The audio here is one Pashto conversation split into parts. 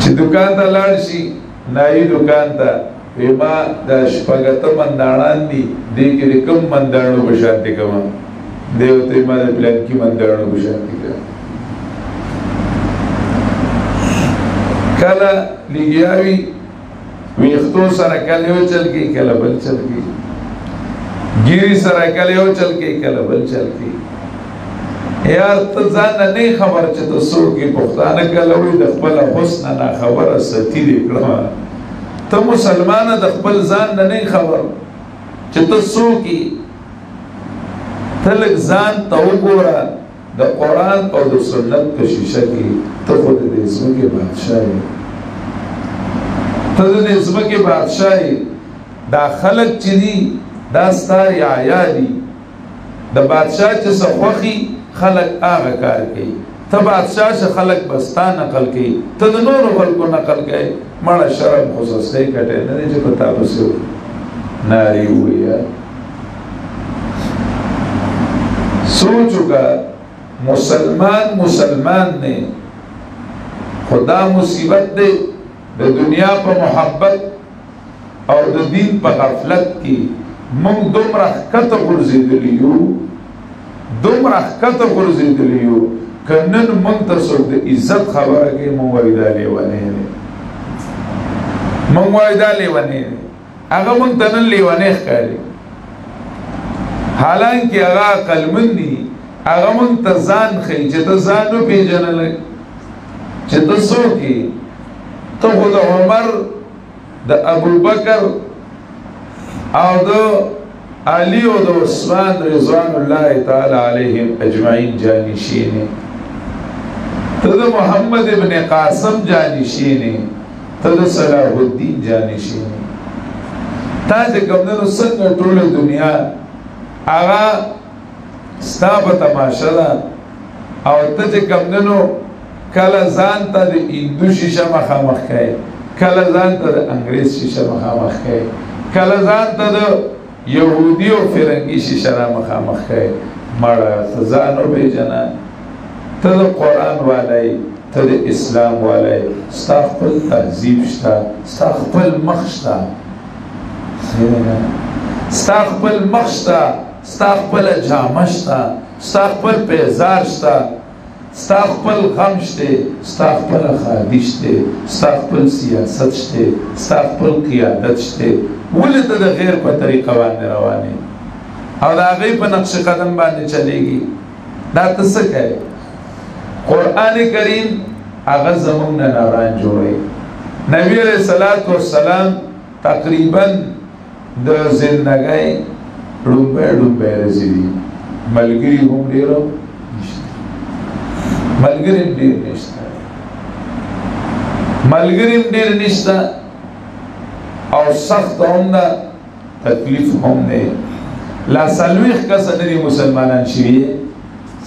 چې دکان ته لاړ شي نایي دکان ته وی ما دا شپږ منداڼان دي دې کې د کوم منداڼو په شانتي کوم دی ورته ما د پلانکي منداڼو په شانتي کوم کله لګیا وي ویښتو سره کله یو چل کوي کله بل چل کوي ګیري سره کله یو چل کوي کله بل چل کوي یار ته ځان نه خبر چې ته څوک یې پښتانه کله وایي د خپل حسن نه خبره ستي دې کړه ته مسلمانه د خپل ځان نه خبر چې ته څوک یې ته لږ ځان ته وګوره د قرآن او د سنت په شیشه کې ته خو د دې ځمکې بادشاه یې ته د دې ځمکې بادشاه یې دا خلک چې دي دا ستا رعایا دي د بادشاه چې څه خوښي خلق هغه کار کوي ته بادشاه چې خلق بستا نقل کوي ته د نورو خلکو نقل کوي مړه شرم خصوصي کټه نه دی چې په تاسو ناری ویا سوچو کا مسلمان نے خدا مصیبت دے د دنیا په محبت او د دین په غفلت کې موږ دومره ښکته غورځېدلي یو که نن موږ ته څوک د عزت خبره کوي موږ وایو دا لیونی دی هغه موږ ته نن لیونی ښکاري حالانکه هغه عقلمند دي هغه موږ ته ځان ښیي چې ته ځان وپېژنلی چې ته څوک یې ته خو د عمر د ابوبکر او د علی او د عثمان رضوان الله تعالی علیهم اجمعین جانشین ته د محمد ابن قاسم جانشین ته د صلاح الدین جانشین تا چې کومنو څنګه ټوله دنیا هغه ستا په تماشه ده او ته چې کومنو کله ځان ته د هندو شیشه مخامخ کوي کله ځان ته د انګریز شیشه مخامخ کوي کله ځان ته د یهودی او فرنګي شیشه را مخامخ کوي مړه ته ځان وپېژنه ته د قرآن والی ته د اسلام والی ستا خپل تهذیب شته ستا خپل مخ شته ستا خپل مخ شته ستا خپله جامه شته ستا خپل پیزار شته ستا خپل غم شته ستا خپل خادي شته ستا خپل سیاست شته ستا خپل قیادت شته ولې ته د غیر په طریقه باندې روانې او د هغې په نقش قدم باندې چلیږي دا ته څه کوې قرآن کریم هغه زموږ نه ناران جوړوي نبی علیه الصلاة والسلام تقریبا د زندګۍ ړومبی ورځې دي ملګري هم ډېرو ملګری ډېر نشته او سخت هم ده تکلیف هم دی لا څلوېښت کسه نه دي مسلمانان شوي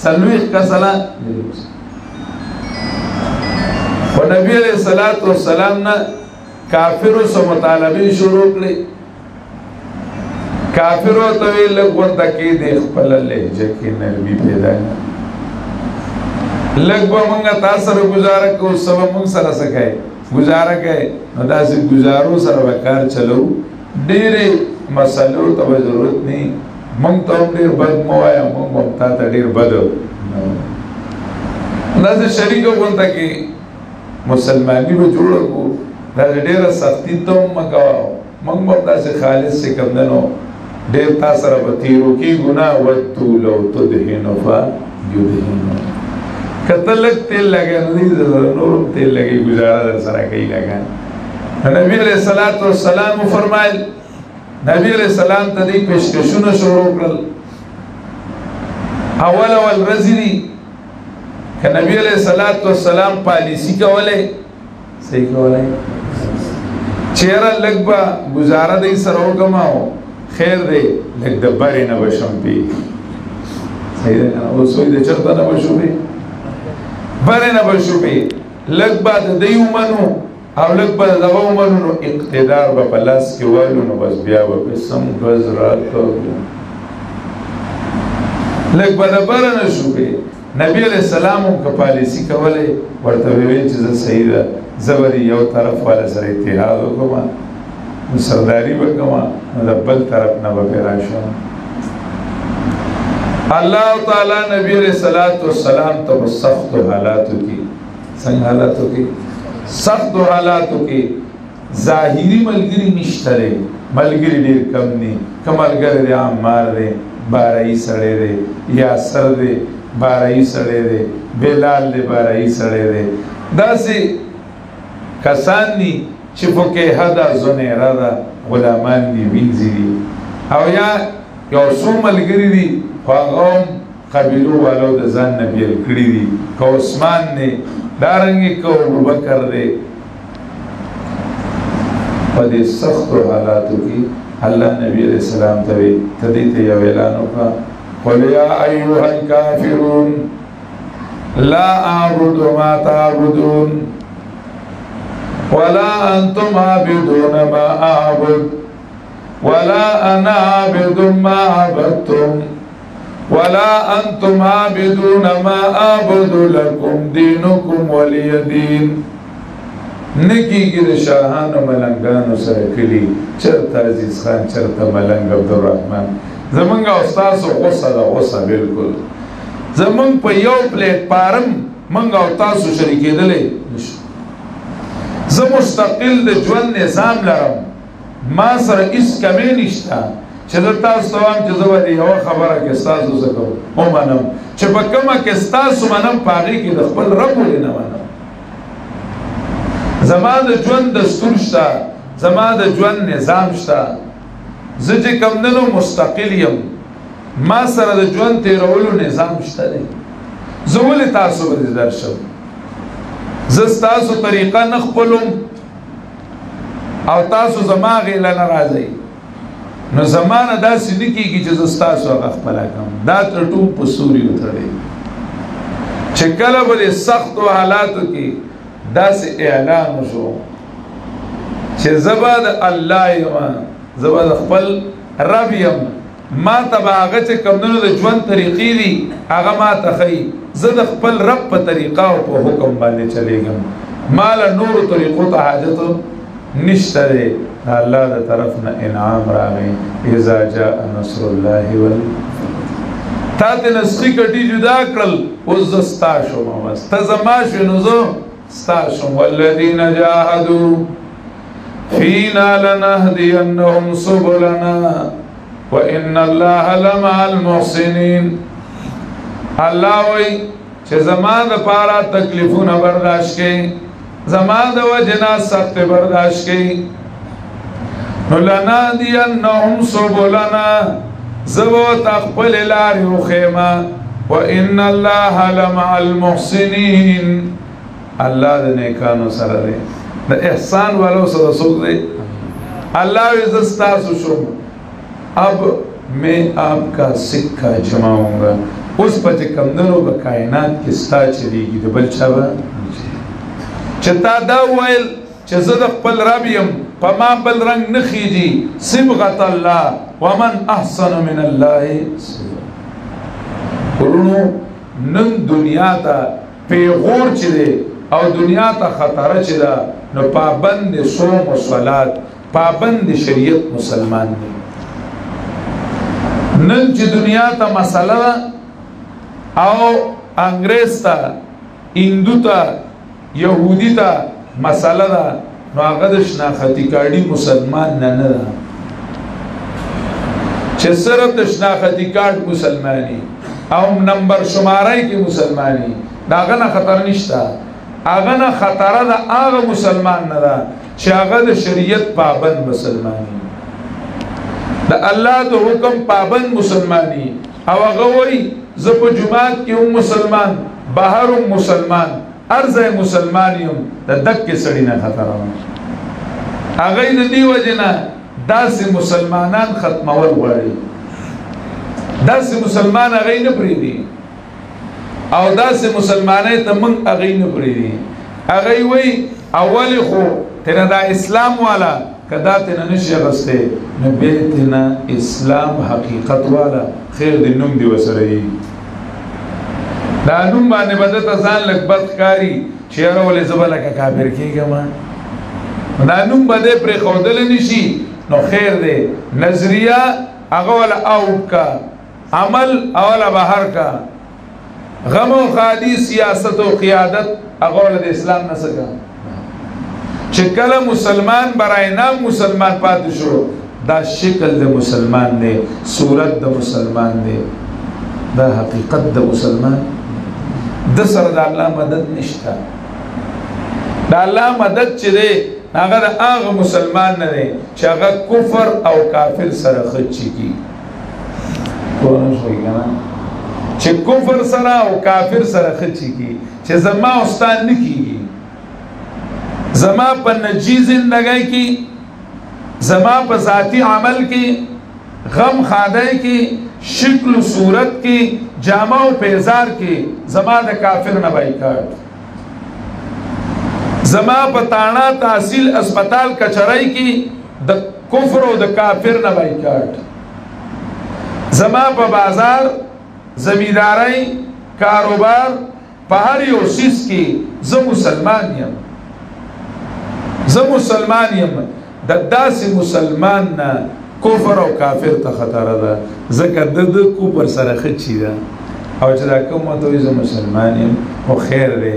څلوېښت کسه لا خو نبي علیه الصلاة والسلام نه کافرو څه مطالبې شروع کړې کافرو ته ویې لږ ورته کېدې خپله لهجه کې نرمي پیدا کړه لږ به مونږ تا سره ګزاره کوو څه به مونږ سره څه کوې ګزاره کوې نو داسې ګزارو سره به کار چلو ډېرې مسلو ته به ضرورت نه مونږ ته هم ډېر بد مه وایه مونږ هم تا ته ډېر بد داسې شریکه غونډه کې مسلماني به جوړه کړو داسې ډېره سختي ته هم مه کوه مونږ به داسې خالص چې کوم دی نو ډېر تا سره به تېرو کېږو نه ودو لو تدهنو فیدهنو کته لږ تیل لګی نو دی نورم تیل لګی گزاره در سره کوي لګا نبی علیہ الصلوۃ والسلام فرمایل نبی علیہ السلام ته دې پیشکشونه شروع کړل اول ورځې دي که نبی علیہ الصلوۃ والسلام پالیسی کوله صحیح کوله چیرې لږ به گزاره دې سره وکماو خیر دې لږ د بارې نه بشم پی صحیح ده اوس وې د چرته نه بشو پی بارې نه بشو پی لږ به د دې ومنو او لږ به دغه ومنو نو اقتدار به په لاس کې والو نو بس بیا به سم غز راکړو لږ به د باره نه شو پی نبی علیہ السلام هم که پالیسی کولی ورته ویل چې زه صحیح ده زه به یو طرف والا سره اتحاد وکړم نو سرداري به کوم نو د بل طرف نه به پرې راشم. الله تعالی نبی علیہ السلام ته په سختو حالاتو کې څنګه حالاتو کې سختو حالاتو کې ظاهري ملګري نشته دی ملګري ډېر کم دي که ملګری دی عمار دی بارایي سړی دی یاسر دی بارایي سړی دی بلال دی بارایي سړی دی داسې کسان دي چې فقیه ده زنیره ده غلامان دي وینځي دي او یا یو څو ملګري دي خو هغه هم قبیلو والو د ځان نه بیل کړي دي که عثمان دی دارنګې که ابوبکر دی په دې سختو حالاتو کې الله نبی علیہ السلام ته وی ته دې ته یو اعلان وکړه قل یا ایها الکافرون لا اعبد ما تعبدون ولا انتم عابدون ما اعبد ولا انا عابد ما عبدتم ولا انتم عابدون ما اعبد لكم دينكم ولي دين. نکیږي د شاهانو ملنګانو سره کلي چرته عزیز خان چرته ملنګ عبدالرحمن زمونږ او ستاسو غوسه ده غوسه بالکل زمونږ په یو پلیټ فارم مونږ او تاسو شریکېدلی نشو. زه مستقل د ژوند نظام لرم ما سره هېڅ کمی نشته چې زه تاسو ته وایم چې زه به د یوه خبره کې ستاسو څه کوم ومنم چې په کومه کې ستاسو منم په هغې کې د خپل رب ولې نه منم. زما د ژوند دستور شته زما د ژوند نظام شته زه چې کمدنو مستقل یم ما سره د ژوند تېرولو نظام شته دی زه ولې تاسو باندې درشم زه ستاسو طریقه نه خپلوم او تاسو زما غیله نه راځئ نو زما نه داسې نه کېږي چې زه ستاسو هغه خپله کړم دا تر ټول په سوري وتړئ چې کله به د سختو حالاتو کې داسې اعلان وشو چې زه به د الله یم زه به د خپل رب یم ما ته به هغه چې کومدنو د ژوند طریقې دي هغه ما ته ښیي زه د خپل رب په طریقه او په حکم باندې چلیږم ما له نورو طریقو ته حاجت نشته دی الله د طرف نه انعام راغی اذا جاء نصر الله تا ته نسخې کټي جدا کړل اوس زه ستا شوم بس ته زما شوې نو زه ستا شوم والذین جاهدوا فینا لنهدینهم سبلنا وان الله لمع المحسنین. الله وایي چې زما دپاره تکلیفونه برداشت کړي زما د وجې نه سختې برداشت کړي نو لنهدینهم سبلنا زه به ورته خپلې لارې وښیمه وان الله لمع المحسنین. الله د نیکانو سره دی د احسان والو سره څوک دی الله وی زه ستاسو شوم اب میں آپ کا سکہ جماؤں گا اوس په چې کمدنو په کائنات کې ستا چلیږي د بل چا به چې تا دا وویل چې زه د خپل رب یم په ما بل رنګ نه خیږي صبغة الله ومن احسن من الله ورونو نن دنیا ته پیغور چې دی او دنیا ته خطره چې ده نو پابند صوم و صلات پابند شریعت مسلمان دی. نن چې دنیا ته مسله ده او انګریز ته هندو ته یهودي ته مسله ده نو هغه د شناختی کارډي مسلمان نه ده چې صرف د شناختی کارډ مسلمانی او نمبر شمارای کې مسلمانی دا هغه نه خطر نشته هغه نه خطره ده هغه مسلمان نه ده چې هغه د شریعت پابند مسلمانی د الله د حکم پابند مسلمانی او هغه وایي زه په جماعت کې هم مسلمان بهر هم مسلمان هر ځای مسلمان یم د دکې سړي نه خطره ده هغه د دې وجې نه داسې مسلمانان ختمول غواړي داسې مسلمان هغه نه پرېږدي او داسې مسلمانۍ ته موږ هغې نه پرېږدي هغې وایي اولې خو تېنه دا اسلام والا که دا تېنه نشي اخیستی نو بیا تېنه اسلام حقیقت والا خیر د نوم دې ورسره وي د دا نوم باندې به درته ځان لږ بد ښکاري چې یاره ولې زه به لکه کافر کېږم دا نوم به دی پرېښودلی نه شي نو خیر دی نظریه هغه وله اوټ کا عمل اوله بهر کا غم و خادي سیاست و قیادت هغه وله د اسلام نه څه کا چې کله مسلمان برای نام مسلمان پاتې شو دا شکل د مسلمان دی صورت د مسلمان دی دا حقیقت د مسلمان د سره د الله مدد نشته د الله مدد چې دی هغه د هغه مسلمان نه دی چې هغه کفر او کافر سره خچي کی چې کفر سره او کافر سره خچي کی چې زما استاد نه کیږي زما په نجی زندګۍ کې زما په ذاتی عمل کې غم خادای کې شکل و صورت کې جامع و پیزار کې زما د کافر نه بایکاټ زما په تانا تحصیل اسپیټال کچرای کې د کفر او د کافر نه بایکاټ زما په بازار زمیندارای کاروبار په هر یو شیز کې زه مسلمان یم زه مسلمان یم د داسې مسلمان نه کفر او کافر ته خطر ده ځکه د کفر سره خچي ده او چې دا کوم ته وایي زه مسلمان یم خو خیر دی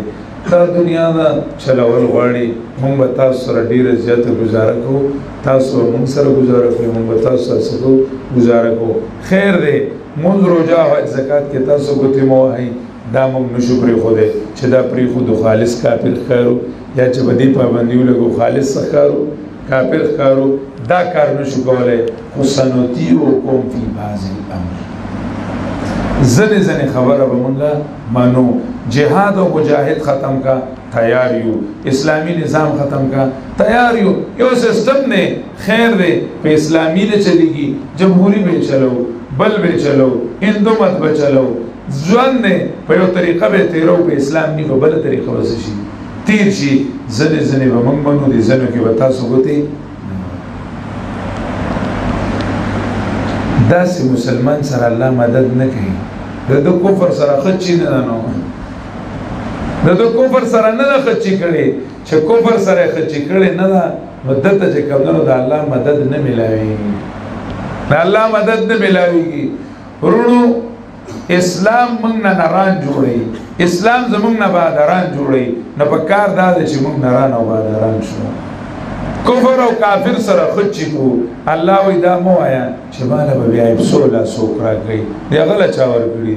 دا دنیا ده چلول غواړي موږ به تاسو سره ډېره زیاته ګزاره کوو تاسو به موږ سره ګزاره کوئ موږ به تاسو سره څه کوو ګزاره کوو خیر دی مونځ روژه او حج زکات کې تاسو ګوتې مه وهئ دا موږ نشو پرېښودی چې دا پرېښودو خالص کافر ښکارو یا چې په دې پابندي ولګو خالص څه ښکارو کافر ښکارو دا کار نشو کولی خو سنطیعکم فی بعض الامر ځنې ځنې خبره به مونږ منو جهاد او مجاهد ختم کا تیار یو اسلامی نظام ختم کا تیار یو یو سسٹم نے خیر دے پہ اسلامی نے چلے گی جمہوری میں چلو بل میں چلو ہندو مت میں چلو ځوان نے په یو طریقه به تیرو په اسلام نه په بل طریقه وسشي تیر شي ځنې ځنې به موږ منو دي ځنو کې به تاسو ګوتې داسې مسلمان سره الله مدد نه کوي د کفر سره خچي نه نو د کفر سره نه خچي کړي چې کفر سره خچي کړي نه دا مدد ته کومنو د الله مدد نه ملاوي د الله مدد نه ملاويږي ورونو اسلام موږ نه نران جوړي اسلام زموږ نه بادران جوړي نه په کار دا چې موږ نران او بادران شو کفر او کافر سره خچي کو الله وی دا مو آیا چې مالا به بیا افسولا سوکرا کوي دی غل چا ورګړي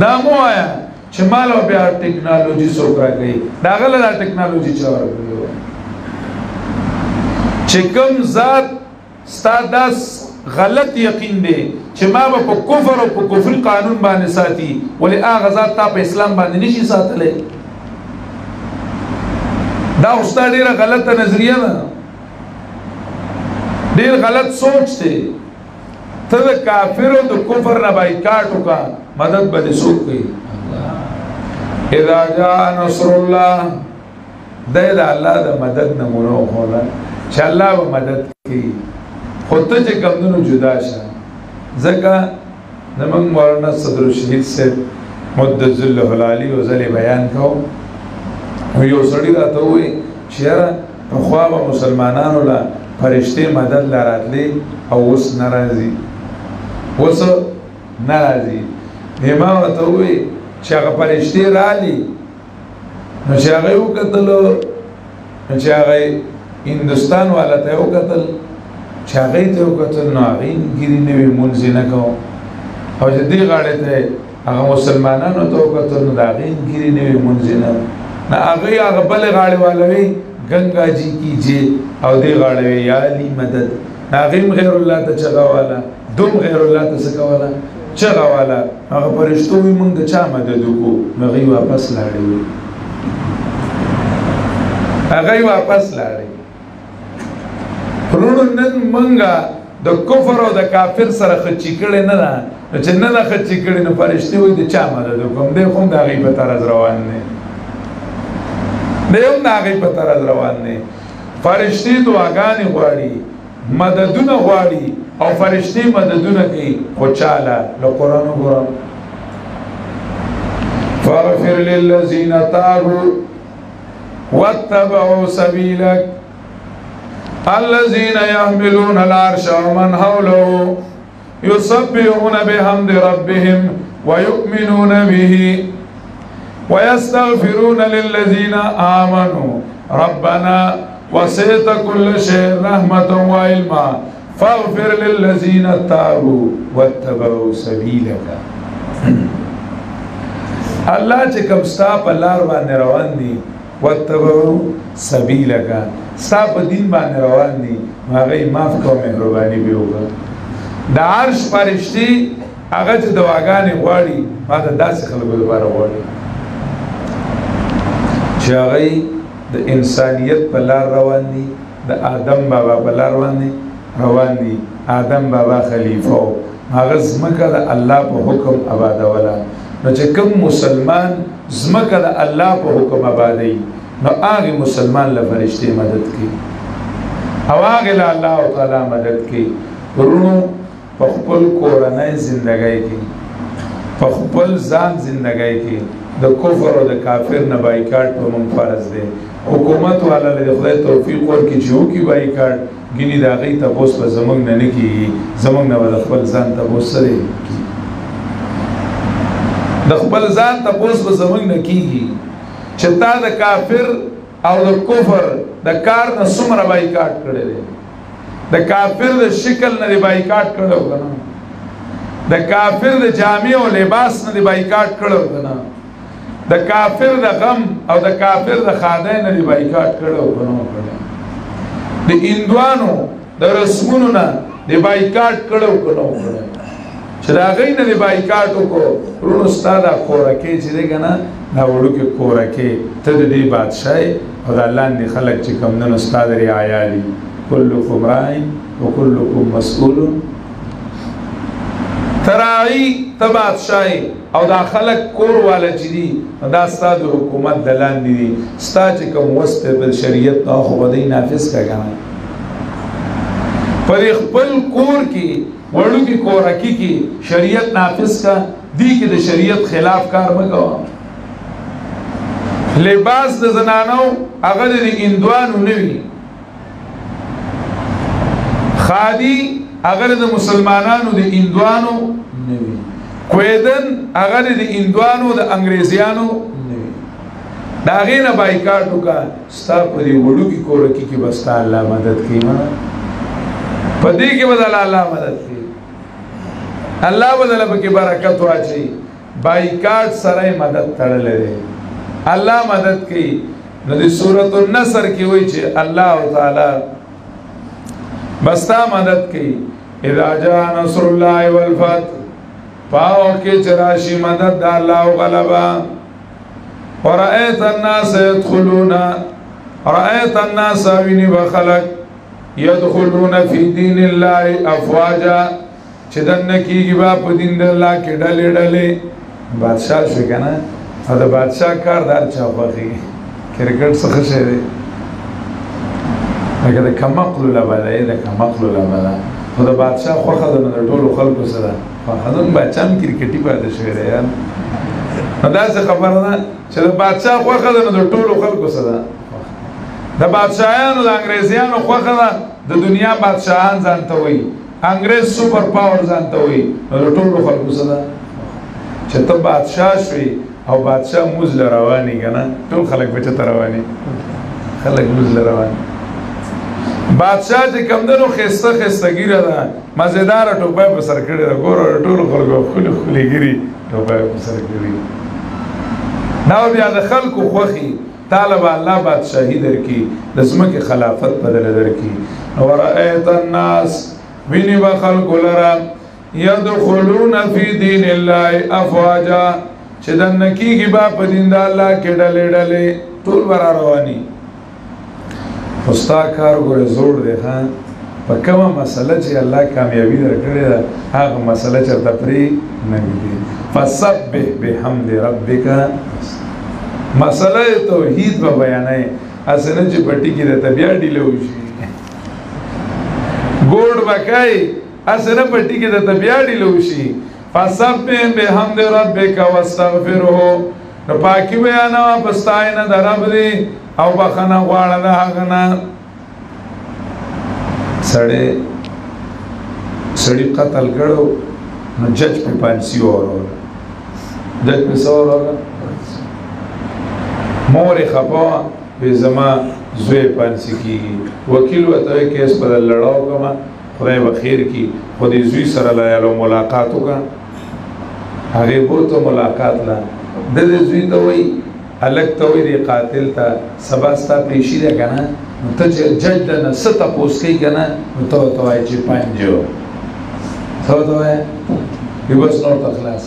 دا مو آیا چې مالا بیا ټیکنالوژي سوکرا کوي دا غل دا ټیکنالوژي چا ورګړي چې کوم ذات ستادس غلط یقین دی چې ما به په کفر او په کفري قانون باندې ساتي ولې هغه ذات تا په اسلام باندې نشي ساتلی دا اوستا ډیره غلطه نظریه ده ډیر غلط سوچ دی ته د کافر او د کفر نه بایکاټ وکړه مدد به دې څوک کوي اذا جاء نصر الله دی د الله د مدد نمونه وښوله چې الله به مدد کوي خو ته چې کمدنو جدا شه ځکه زموږ مولانا صدرالشهید صاحب مدد الله العالی او ځلې بیان کوو یو سړی راته ووایي چې یاره پخوا به مسلمانانو له فرشتې مدد له راتلې او اوس نه راځي اوس نه راځي ما ورته ووایي چې هغه فرشتې رالي نو چې هغه یې وکتلو نو چې هغه هندوستان والا ته یې وکتل چې هغه ته یې وکتل نو هغې ګیري نه وي مونځ یې نه کوو او چې دې غاړې ته هغه مسلمانانو ته وکتل نو د هغې ګیري نه وي مونځ یې نه نہ آگئی آگا بلے غاڑے والا وی گنگا جی کیجئے او دے غاڑے وی یا علی مدد نہ آگئیم غیر اللہ تا چگا والا دم غیر اللہ تا سکا والا چگا والا آگا پرشتو وی منگ چا مددو کو مغی واپس لارے وی آگئی واپس لارے رونو نن منگا دا کفر او دا کافر سر خچی کڑے ندا چه ندا خچی کڑے نو پرشتو وی دا چا مددو کم دے خون دا آگئی پتر از روان نے دیو ناغی پتر از روان نے فرشتی دعاگانی غواړي مددونه غواړي او فرشتی مددونه کوي خو چاله له قرآن وګورم فاغفر للذين تابوا واتبعوا سبيلك الذين يحملون العرش ومن حوله يسبحون بحمد ربهم ويؤمنون به ويستغفرون للذين آمنوا ربنا وسعت كل شيء رحمة وعلما فاغفر للذين تابوا واتبعوا سبيلك. الله چې کوم ستا په لار باندې روان دي واتبعوا سبیلک، ستا په دین باندې روان دي، هغه معاف کوه، مهرباني به وکړه. د عرش فرشتي هغه چې دعاګانې غواړي، ما ته داسې خلکو لپاره غواړي چې هغه د انسانیت په لار روان دي، د آدم بابا په لار روان دي. آدم بابا خلیفه و، هغه ځمکه د الله په حکم آبادوله. نو چې کوم مسلمان ځمکه د الله په حکم آبادوي، نو هغه مسلمان له فرشتې مدد کوي او هغه له الله تعالی مدد کوي. ورونو په خپل کورنۍ زندګۍ کې، په خپل ځان زندګۍ کې د کفر او د کافر نه بایکاټ په موږ فرض دی. حکومت والا له خدای توفیق ورکړي چې وکړي بایکاټ، ګینې د هغې تپوس به زموږ نه نه کېږي، زموږ نه به د خپل ځان تپوس څه دی، د خپل ځان تپوس به زموږ نه کېږي چې تا د کافر او د کفر د کار نه څومره بایکاټ کړی دی. د کافر د شکل نه دی بایکاټ کړی که نه، د کافر د جامې او لباس نه دی بایکاټ کړی که نه، د کافر د غم او د کافر د خادای نه دی بایکاټ کړی که نه کړی، د هندوانو د رسمونو نه دی بایکاټ کړی که نه کړی. چې د هغې نه دی بایکاټ وکړو. ورونو ستا دا کورکې چې دی که نه، دا وړوکې کورکې، ته د دې بادشاهۍ او دا لاندې خلک چې کوم دنو ستا د رعایا دي. کلکم راعٍ وکلکم مسئول. ته راعي، ته بادشاهۍ او دا خلک کور والا چې دي، دا ستا د حکومت د لاندې دي. ستا چې کوم وس دی په شریعت نو خو به دی نافظ کړه که نه. په دې خپل کور کې وړوکې کورکي کې شریعت نافظ کا، دی کې د شریعت خلاف کار مه کوه. لباس د زنانو هغه د هندوانو نه وي، خادي هغه د مسلمانانو د هندوانو نه وي، کویدن هغه د هندوانو د انګریزیانو نه وي. د هغې نه بایکاټ وکړه. ستا په دې وړوکې کورکي کې به ستا الله مدد کوي، په دې کې به د الله مدد کوي، الله به دله پکې برکت واچوي. بایکاټ سره یې مدد تړلی دی، الله مدد کوي. نو د سورة النصر کې وایي چې الله تعالی بستا مدد کوي. اذا جاء نصر الله والفتح، پاو کې چې راشي مدد د الله او غلبه. ورأیت الناس يدخلون، رأیت الناس ویني به خلک يدخلون فی دین الله افواجا، چې دننه کېږي به په دین د الله کې ډلې ډلې. بادشاه شوې که نه، او د بادشاه کار د هر چا خوښېږي. کرکټ څه ښه شی دی، لکه د کمقلو لبه ده، د کمقلو لبه ده، خو د بادشاه خوښه ده نو د ټولو خلکو سره خوښه ده. بادشاه هم کرکټي پاتې شوی دی یار. نو داسې خبره ده چې د بادشاه خوښه ده نو د ټولو خلکو سره. د بادشاهانو د انګریزیانو خوښه ده، د دنیا بادشاهان ځان ته وایي، انګریز سوپر پاور ځان ته وایي، نو د ټولو خلکو سره. چې ته بادشاه شوې او بادشاه موز له رواني که نه، ټول خلک به چېرته رواني، خلک موز له رواني. بادشاه چې کوم دی نو ښایسته ښایسته ږیره ده، مزېداره ټوپۍ په سر کړې ده، ګوره د ټولو خلکو ښکلې ښکلې ږیرې ټوپۍ په سر کړې. دا بیا د خلکو خوښي، تاله به الله بادشاهي درکړي، د ځمکې خلافت بدله درکړي. ورأیت الناس، ویني به خلکو لره یدخلون فی دین الله افواجا، چې دننه کېږي به په دین د الله کې ډلې ډلې، ټول به را رواني. خو ستا کار ګوره زوړ دی ښه، په کومه مسله چې الله کامیابي درکړې ده هغه مسله چېرته پرې نه ږدي. فسبح بحمد ربک، مسله توحید به بیانوي، هسې نه چې په ټکي درته بیا ډیله وشي، ګوډ به کوي، هسې نه په ټکي درته بیا ډیله وشي. فسبح بحمد ربک واستغفره، نو پاکی بیانوا پستاینه د رب دی او بخنه غواړه د هغه نه سړی قتل کړو نو جج په پانسی وروله جج په څه وروله مورې خفه وې زما زوی پانسی کېږي وکیل ورته وایي کیس په لړاو کړمه خدای به خیر کړي خو دې زوی سره له ملاقات وکړه هغې بوته ملاقات له د دې زوی ته وایي هلک ته وایي دې قاتل ته سبا ستا پیشي ده که نه نو ته چې جج ده نه څه تپوس کوي که نه نو ته ورته وایي چې پنجو ته ورته وایي وي بس نور ته خلاص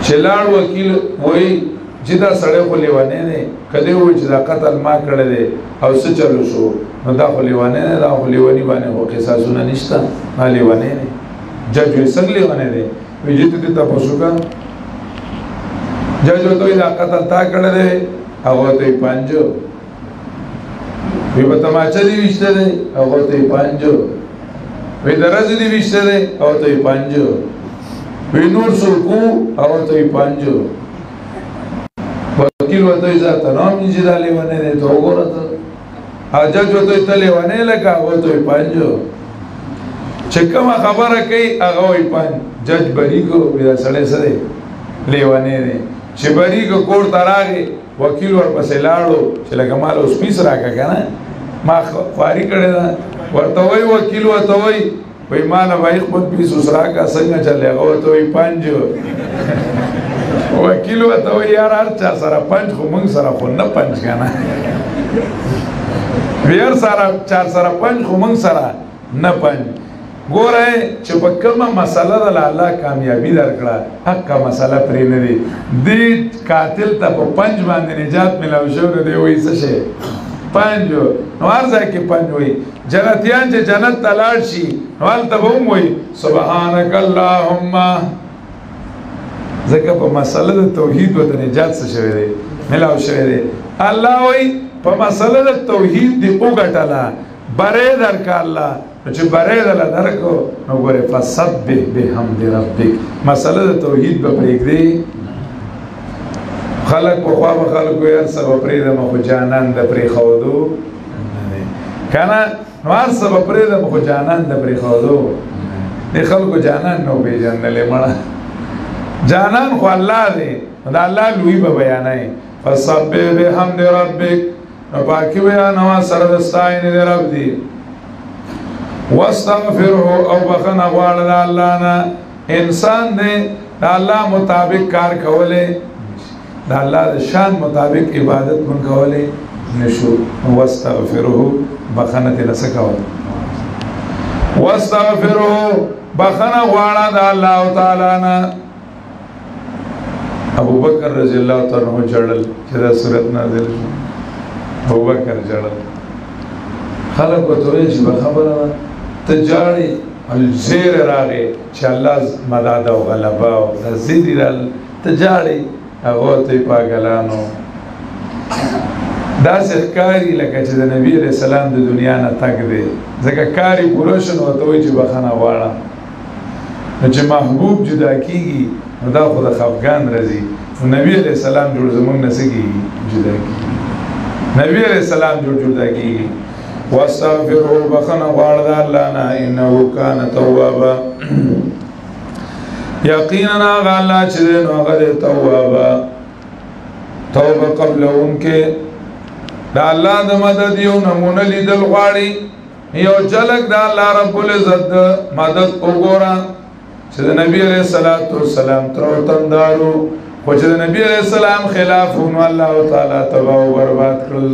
چې لاړ وکیل وایي چې دا سړی خو لیونی دی که دی ووایي چې دا قتل ما کړی دی او څه چلو شو نو دا خو لیونی دی دا خو لیوني باندې خو قصاصونه نشته دا لیونی دی جج وایي څنګه لیونی دی وایي چې ته دې تپوس وکړه جج ورته وایي دا قتل تا کړی دی هغه ورته وایي پنجو وی په تماچه دی ویشته دی هغه ته یې پنجو وی د رزې دی ویشته دی هغه ته یې پنجو وی نور سرکو هغه ته یې پنجو وکیل ورته وایي زه ته نه وم چې دا لیونی دی ته وګوره ته او جج ورته وایي ته لیونی لکه هغه ته یې پنجو چې کومه خبره کوي هغه وایي پنج جج بری کو وی دا سړی څه دی لیونی دی چې بری کو کور ته راغی وکیل ورپسې لاړو چې لکه مال اوس پیس راکړه که نه ما خواري کړې ده ورته وایي وکیل ورته وایي وایي ما نه به خپل پیس اوس راکړه څنګه چلې هغه ورته وایي پنج وکیل ورته وایي یار هر چا سره پنج خو موږ سره خو نه پنج که نه وایي هر چا سره پنج خو موږ سره نه پنج ګوره چې په کومه مسله ده الله کامیابي درکړه حقه مسله پرې نه دی دې قاتل ته په پنج باندې نجات میلاو شوی دی وایي څه شی پنج نو هر ځای کې پنج وایي جنتیان چې جنت ته لاړ شي نو هلته به هم وایي سبحانک اللهم ځکه په مسله د توحید ورته نجات څه شوی دی میلاو شوی دی الله وایي په مسله د توحید دې وګټله بری درکړه الله چې بری دله درکو نو ګورې فسبح بحمد ربک مسله د توحید به پرېږدې خلک پخوا به خلکو هر څه به پرېږدم خو جانان د پرېښودو که نه نو هر څه به پرېږدم خو جانان د پرېښودو دې خلکو جانان نه وپېژندلې مړه جانان خو الله دی نو د الله لوی به بیانوي فسبح بحمد ربک نو پاکي بیانوه سره د ستاینې د رب دی واستغفره او بخنه غواړه د الله نه انسان دی د الله مطابق کار کولی د الله د شان مطابق عبادت من کولی نشو واستغفره بخنه ترې څه کول واستغفره بخنه غواړه د الله تعالی نه ابوبکر رضی الله تعالی عنہ جړل چې دا سورت نازل شو ابوبکر جړل خلک ورته وایي چې خبره ده ته جاړې او زیر راغې چې الله مدد او غلبه او زیری ته جاړې هغه ته یې پاګلانو داسې ښکاري لکه چې د نبي علیه السلام د دنیا نه تګ دی ځکه کار یې پوره شو نو ورته وایي چې بخښنه غواړه نو چې محبوب جدا کېږي نو دا خو د خفګان راځي نو نبي علیه السلام جوړ زموږ نه څه کېږي جدا کېږي نبي علیه السلام جدا کېږي واستغفره بخنه غواړه د الله نه انه کان توابا یقینا هغه الله چې دی نو هغه دی توابا توبه قبلونکې د الله د مدد یو نمونه لیدل غواړي یو جلک د الله رب العزت د مدد وګوره چې د نبی علیه السلام تر وطندارو خو چې د نبی علیه السلام خلاف نو الله تعالی تباه و برباد کړل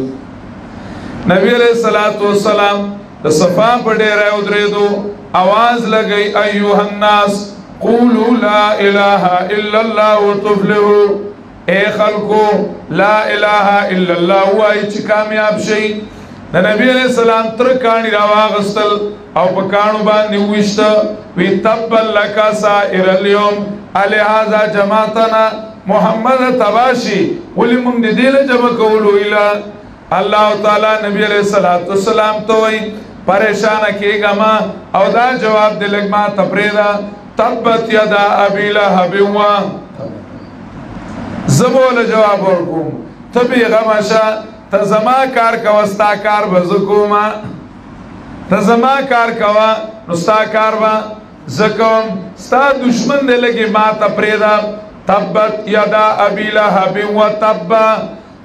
نبی علیہ السلام د صفا په ډیره ودرېدو आवाज لګی ایها الناس قولوا لا اله الا الله وتفلحوا اے خلقو لا اله الا الله وای چې کامیاب شي د نبی علیہ السلام تر کانی راواغستل او په کانو باندې وښته وی تبل لك سائر اليوم الهذا جماعتنا محمد تباشی ولې موږ دې له جمع کولو اله الله تعالی نبی علیہ السلام تو وی پریشان کیگا ما او دا جواب دلگ ما تپریدا تبت یدا ابی لہب زبول جواب ورکوم ته بې غمه شه ته زما کار کوه ستا کار به زه کومه ته زما کار کوه نو ستا کار به زه کوم ستا دشمن دی لږې ما ته پرېږده تبت یدا ابي لهب وتب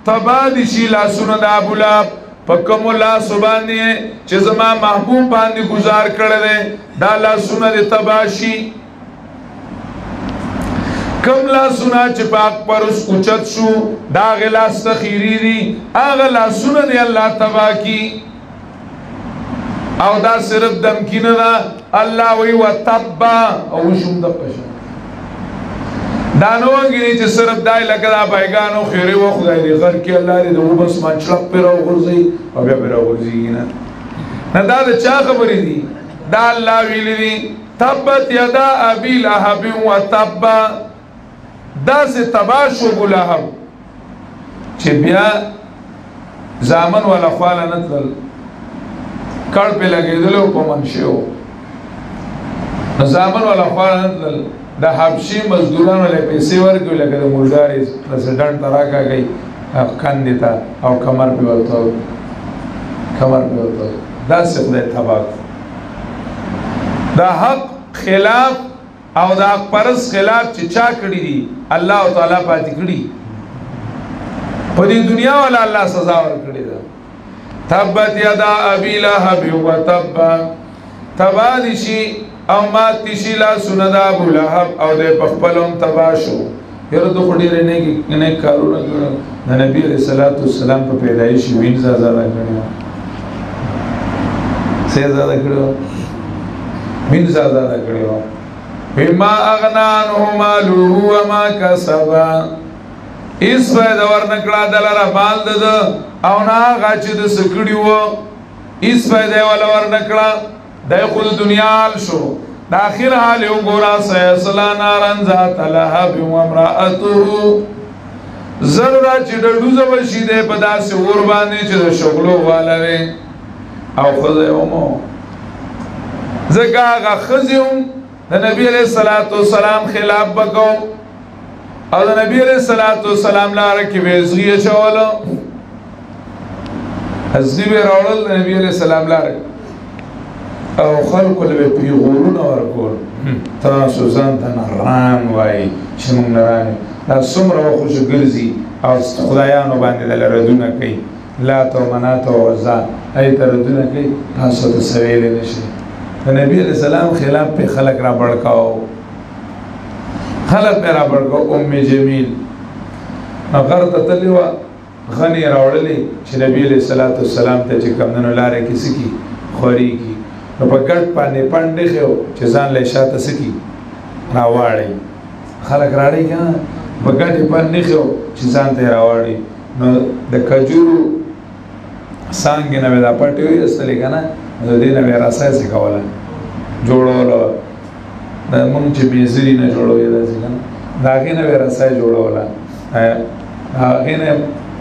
تبا دي شي لاسونه د ابولهب په کومو لاسو باندې چې زما محبوب باندې گزار کړی دی دا لاسونه د تبا شي کم لاسونه چې پاک پرس اوچت شو دا هغې لاس ته خیري دي هغه لاسونه دی الله تبا کی او دا صرف دمکی نه ده الله وی وتب او وشوم دقه شه دا نو وګینې چې صرف دای لکه دا بایګانو خیرې و خدای دې غر کې الله دې د وبس منچلق پې راوغورځوي او بیا پې راوغورځېږي نه دا د چا خبرې دي دا الله ویلي دي تبت یدا ابي لهب وتب داسې تباه شو ابولهب چې بیا زامن والا خواله نه تلل کړ پې لګېدلو په منشي و نو زامن والا خواله نه تلل د حبشي مزدورانو له پیسې ورکوي لکه د مردارې پرسیډنټ ته راکاږئ کندې ته او کمر پې ورته داسې خدای تباه د حق خلاف او د حق پرست خلاف چې چا کړي دي الله تعالی پاتې کړي په دې دنیا والا الله سزا ورکړې ده تبت یدا ابي لهب وتب تبا دي شي او مات تشی لاسونه د ابولهب او د پخپل هم تباه شو یاره ته خو ډېرې نیک کارونه کړي د نبي علیه صلات والسلام په پیدایش یې وینځ ازاده کړې وه څه ازاده کړې وه وینځ ازاده کړې وه وی ما اغنا عنه ماله وما کسب هېڅ فایده ورنه کړه د لره مال د ده او نه هغه چې د څه کړي وه هېڅ فایده یې وله ورنه کړه دای خود دنیا حال شو دا آخر حال یو گورا سیصلا نارن ذات لهب و امرأته ضرورا چې ډډوزه بشي دی په داسې اور باندې چې د شغلو والا وي او ښځه یې ومو ځکه هغه ښځې هم د نبي علیه الصلاة والسلام خلاف به کوم او د نبي علیه الصلاة والسلام لاره کې به ازغي اچوله ازغي به یې راوړل د نبي علیه السلام لاره او خلکو له به پیغورونه ورکول تاسو ځان ته نران وایي چې موږ نران یو دا څومره وخت چې ګرځي او خدایانو باندې دله ردونه کوي لات او منات او عزا هغې ته ردونه کوي تاسو ته څه ویلی نه شي د نبي علیه السلام خلاف پې خلک را بړکاو خلک پې را بړکاو ام جمیل نو غر ته تللې وه غنې یې راوړلې چې نبي علیه الصلاة والسلام ته چې کمدنو لاره کې څه کي خورېږي نو په ګډ باندې پنډ ایښی چې ځان له شاته څه کي راواړئ خلک راړئ که نه په ګډ یې پنډ ایښی چې ځان ته یې راواړئ نو د کجورو څانګې نه به دا پټې وایستلې که نه نو د دې نه به یې رسۍ څه کوله جوړوله دا مونږ چې بېزري نه جوړوي داسې که نه د هغې نه به یې رسۍ جوړوله هغې نه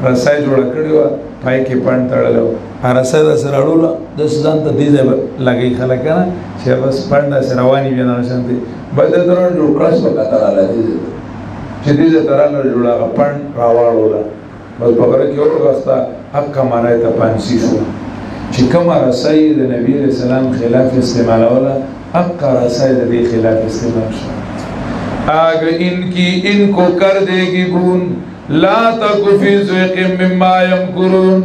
رسۍ جوړه کړې وه پای کې پنډ تړلی و رسۍ داسې راړوله داسې ځان ته دې ځای به لګوي خلک که نه چې بس پنډ داسې رواني بیا نه شانتې بس دې ته راجوړ کړه په کته راله دې ځای ته چې دې ځای ته راله جوړه هغه پنډ راواړوله بس په غره کې وروسته حقه معنی ته پانسي شوه چې کومه رسۍ د نبي علیه السلام خلاف استعمالوله حقه رسۍ د دې خلاف استعمال شوه آگه ان کی ان کو کر دے گی بون لا تکو فی ضیق مما یمکرون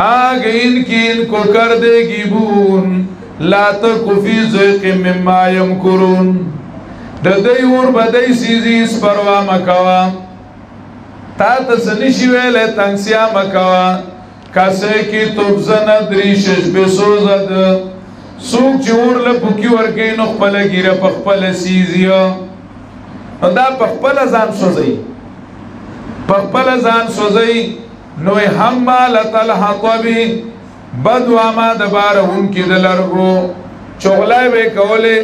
آگه ان کی ان کو کر دے گی بون لا تکو فی ضیق مما یمکرون د دې اور بدای سیزی اس پروا مکوا تا تسنشی ویلے تنگسیا مکوا کاسے کی تبزن دریشش بسوزد سوک چی اور لپکی ورکی نو خپل گیره پخپل سیزیا نو دا پخپل ځان سوزی پخپل ځان سوزی نوی حمالت الحطبی بدواما دبارون کی دلرگو چغلائی بے کولی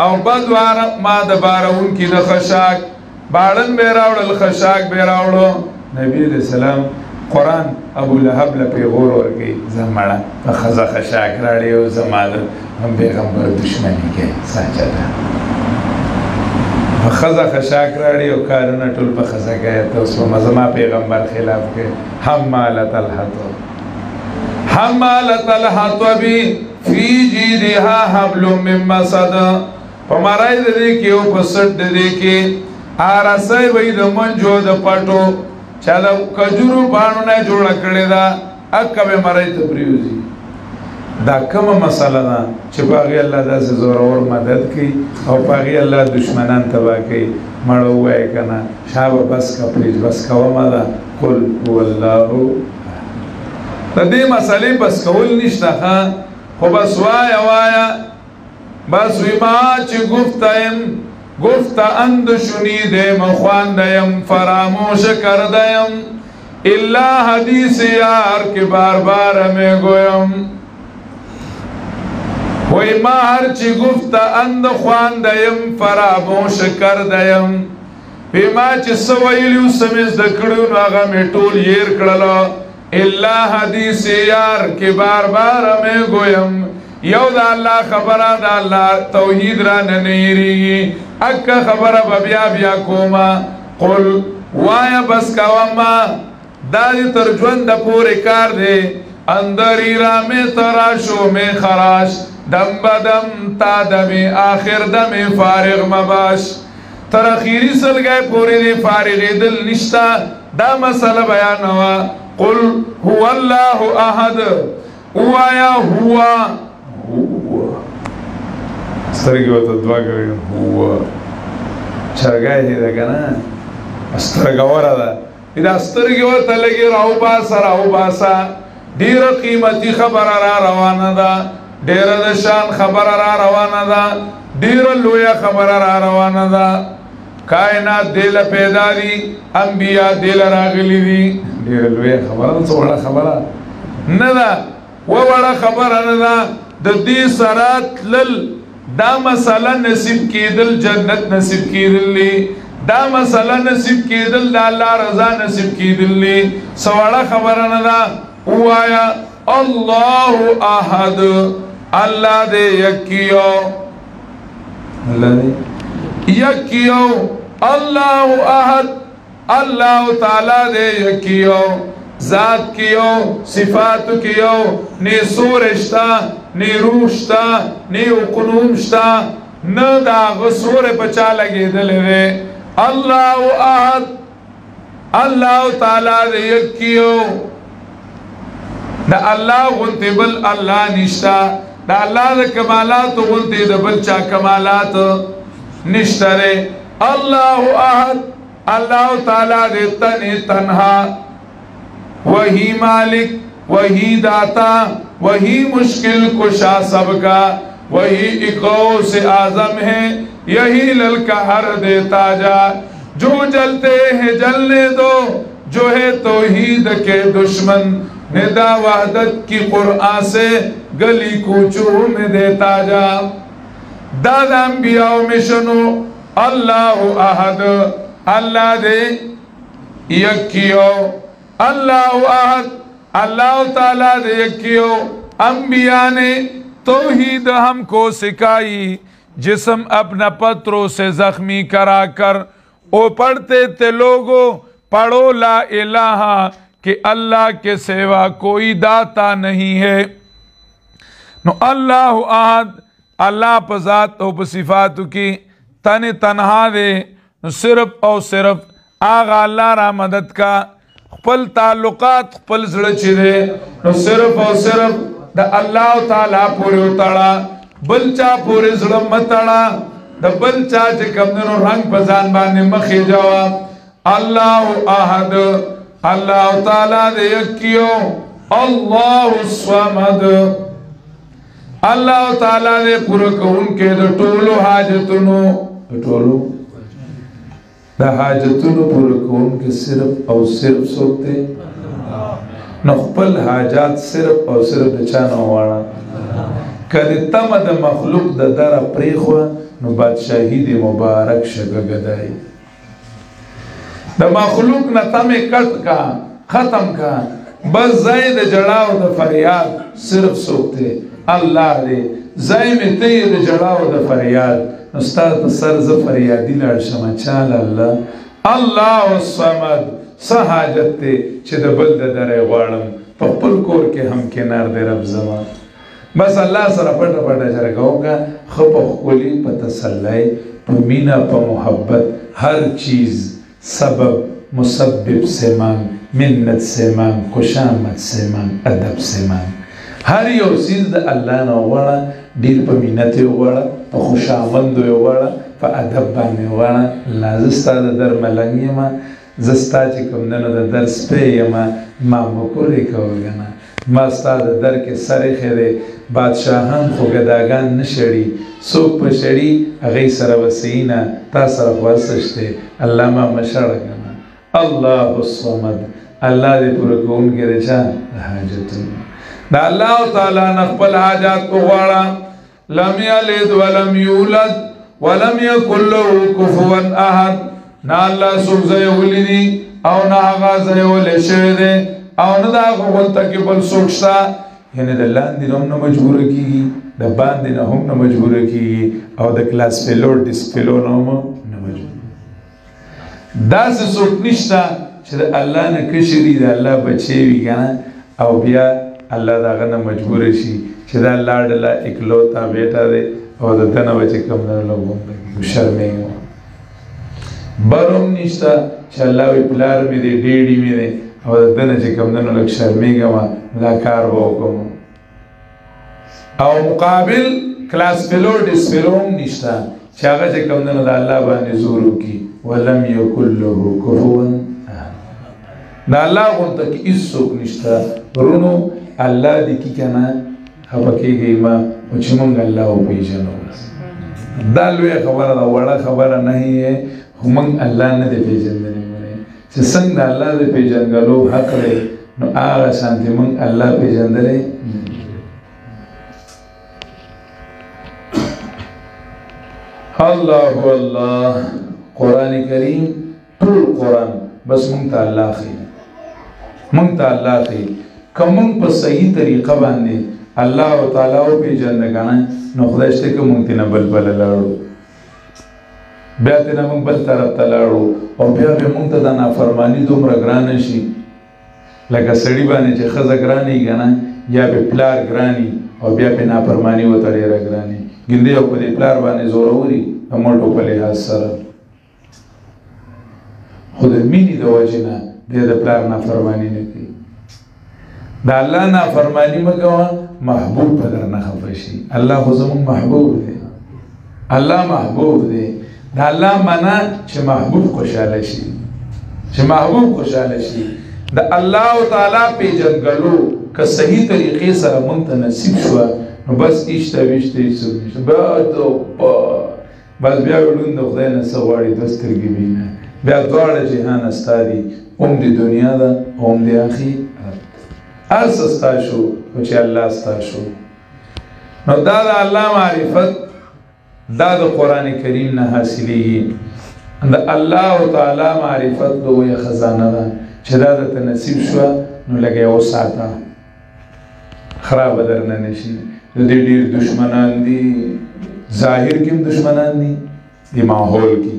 او بدواما دبارون کی دخشاک باڑن بے راوڑ الخشاک بے راوڑو نبی علیہ السلام قرآن ابو لہب لپیغور ورگئی زمانا خزا خشاک راڑی و زمانا ہم پیغمبر دشمنی کے سانچا دا خزه خشاک راړي او کارونه ټول په خزه کوي ته اوس په زما پیغمبر خلاف کوي حمالة الحطب حمالة الحطب فی جیدها حبل من مسد په مړای د دې کې او په سټ د دې کې ارسای وې د منجو د پټو چا د کجورو باندې نه جوړ کړی دا اکه به مړای ته پریوزي دا کومه مسله ده چې باغی الله داسې زور اور مدد کوي او باغی الله دشمنان تبا کوي مړ وای کنه شابه بس کا پلیز بس کومه ده قل هو الله د دې مسلې بس کول نشته ها خو بس وایا وایا بس وما چې گفت اند شنیدم خواندیم فراموش کردیم الا حدیث یار که بار بار میں گویم وی ما هر چی گفت اند خواندیم فراموش کردیم وی ما چی سویلیو سمیز دکڑیو ناغا میں طول یر کڑلو الا حدیث یار که بار بار میں گویم یو دا اللہ خبرہ دا اللہ توحید را ننیری اکا خبرہ بیا بیا کوما قل وایا بس کواما دا دی ترجون دا پوری کار دے اندر ایرام تراشو میں خراش دم بدم تا دم آخر دم فارغ مباش تر اخیری سل گئے پوری دی فارغ دل نشتا دا مسئلہ بیانوا قل هو اللہ احد وایا ہوا سترگی و تدوا کوي هو چرګای دی دا کنه سترګا ورا دا دا سترګي ورته لګي راو باسا ډیر قیمتي خبر را روانه ده ډیر د شان خبر را روانه ده ډیر لوی خبر را روانه ده کائنات دل پیدا دي انبیا دل راغلي دي ډیر لوی خبره څوړه خبره نه ده وړه خبره نه ده د دې سرات لل دا مسئلہ نصیب کیدل جنت نصیب کیدل لی دا مسئلہ نصیب کیدل دا اللہ رضا نصیب کیدل لی سوڑا خبرنا دا اوایا اللہ احد اللہ دے یکیو اللہ احد اللہ تعالی دے یکیو ذات کیو صفات کیو نی سورشتا نی روشتا نی اقنومشتا نا دا غصور پچا لگی دلوے اللہ احد اللہ تعالی دے یکیو دا اللہ غنتی بل اللہ نشتا دا اللہ دے کمالات غنتی دا بلچا کمالات نشتا رے اللہ احد اللہ تعالی دے تنہا وہی مالک وہی داتا وہی مشکل کشا سب کا وہی اقوس اعظم ہے یہی للکہر دیتا جا جو جلتے ہیں جلنے دو جو ہے توحید کے دشمن ندا وحدت کی قرآن سے گلی کوچوں میں دیتا جا دادا انبیاء مشنو اللہ احد اللہ دے یکیو اللہ احد اللہ تعالیٰ دے یکیو انبیاء نے توحید ہم کو سکھائی جسم اپنا پتروں سے زخمی کرا کر او پڑھتے تھے لوگوں پڑھو لا الہ کہ اللہ کے سوا کوئی داتا نہیں ہے نو اللہ احد اللہ پا ذات او پا صفاتو کی تنہا دے نو صرف او صرف آغا اللہ را مدد کا خپل تعلقات خپل زړه چي دي نو صرف او صرف د الله تعالی پورې وتاړه بل چا پورې زړه متاړه د بل چا چې کومو رنگ په ځان باندې مخې جواب الله احد الله تعالی دې یکیو الله الصمد الله تعالی دې پوره کوونکې د ټولو حاجتونو ټولو دا حاجتونو پورا کون کے صرف او صرف سوکتے نو خپل حاجات صرف او صرف دچانا وانا کدی تم دا مخلوق دا در پریخوا نو بادشاہی دی مبارک شگا گدائی دا مخلوق نا تم کٹ کا ختم کا بس زائد جڑاو دا فریاد صرف سوکتے اللہ دے زائم تیر جڑاو دا فریاد استاد سر ز فریادی لاړ شم چال الله الله الصمد سحاجت ته چې د بل د درې غواړم په خپل کور کې هم کنار دی رب زما بس الله سره پټه پټه چرګه وکړه خو په ښکلي په تسلی په مینه په محبت هر چیز سبب مسبب سے مانگ منت سے مانگ خوشامد سے مانگ ادب سے مانگ هر یو چیز د الله نه وغواړه ډېر په مینت یې وغواړه په خوشامندو یې وغواړه په ادب باندې وغواړه الله زه ستا د در ملنګ یم زه ستا چې کوم دی نو د در سپی یم ما مکرې کوه که نه ما ستا د در کې سر ایښی دی بادشاهان خو ګداګان نه شړي څوک په شړي هغوی سره وسیي نه تا سره خو هر څه شتی الله ما مه شړه که نه الله الصمد الله دې پوره کوونکی دی چا د حاجتونو د الله تعالی نه خپل حاجات وغواړه لم یلد ولم یولد ولم یکن له کفوا احد نه الله څوک ځای ولیدي او نه هغه ځای ولی شوی دی او نه د هغه غونته کې بل څوک شته یعنې د لاندې نه هم نه مجبوره کېږي د باندې نه هم نه مجبوره کېږي او د کلاس فیلو ډسک فیلو نه هم نه مجبوره داسې څوک نشته چې د الله نه کشر وي د الله بچی وي که نه او بیا الله د هغه نه مجبوره شي چې دا لاډله اکلوتا بیټه دی او د ده نه به چې کوم دی نو لږ ومړي شرمېږم بر هم نشته چې الله وایي پلار مې دی ډېډي مې دی او د ده نه چې کوم دی نو لږ شرمېږم دا کار به وکړم او مقابل کلاس فیلو ډس فیلو هم نشته چې هغه چې کوم دی نو د الله باندې زور وکړي ولم یکن له کفوا د الله غونته کې هېڅوک نشته ورونو الله دې کې که نه خفه کېږئ مه خو چې مونږ الله وپېژنو دا لویه خبره ده وړه خبره نه یې خو مونږ الله نه دی پېژندلی چې څنګه د الله د پېژنګلو حق دی نو هغه شانتې مونږ الله پېژندلی الله الله قرآن کریم ټول قرآن بس مونږ ته الله ښیي مونږ ته الله ښیي که مونږ په صحیح طریقه باندې الله تعالی وپېژنده که نه نو خدای شته که مونږ تېنه بل بله لاړو بیا تېنه مونږ بل طرف ته لاړو او بیا بیا مونږ ته دا نافرماني دومره ګرانه شي لکه سړي باندې چې ښځه ګرانې که نه یا پې پلار ګراني او بیا پې نافرماني ورته ډېره ګراني ګیندې او په دې پلار باندې زوروري د مټو په لحاظ سره خو د مینې د وجې نه بیا د پلار نافرماني نه کوي د الله نافرماني مه کوه محبوب به درنه خفه شي الله خو زموږ محبوب دی الله محبوب دی د الله معنا چې محبوب خوشحاله شي چې محبوب خوشحاله شي د الله تعالی پېژنګلو که صحیح طریقې سره مونږ ته نصیب شوه نو بس ایشته ویشته هېڅوک نشته بس بیا ړوند د خدای نه څه غواړي دوه سترګې وینه بیا دواړه جهان ستا دي هم د دنیا ده او هم د آخرت هر څه ستا شو خو چې الله ستا شو نو دا د الله معرفت دا د قرآن کریم نه حاصلېږي د الله تعالی معرفت لویه خزانه ده چې دا درته نصیب شوه نو لږ یې وساته خرابه درنه نه شي د دې ډېر دشمنان دي ظاهر کې هم دشمنان دي د ماحول کې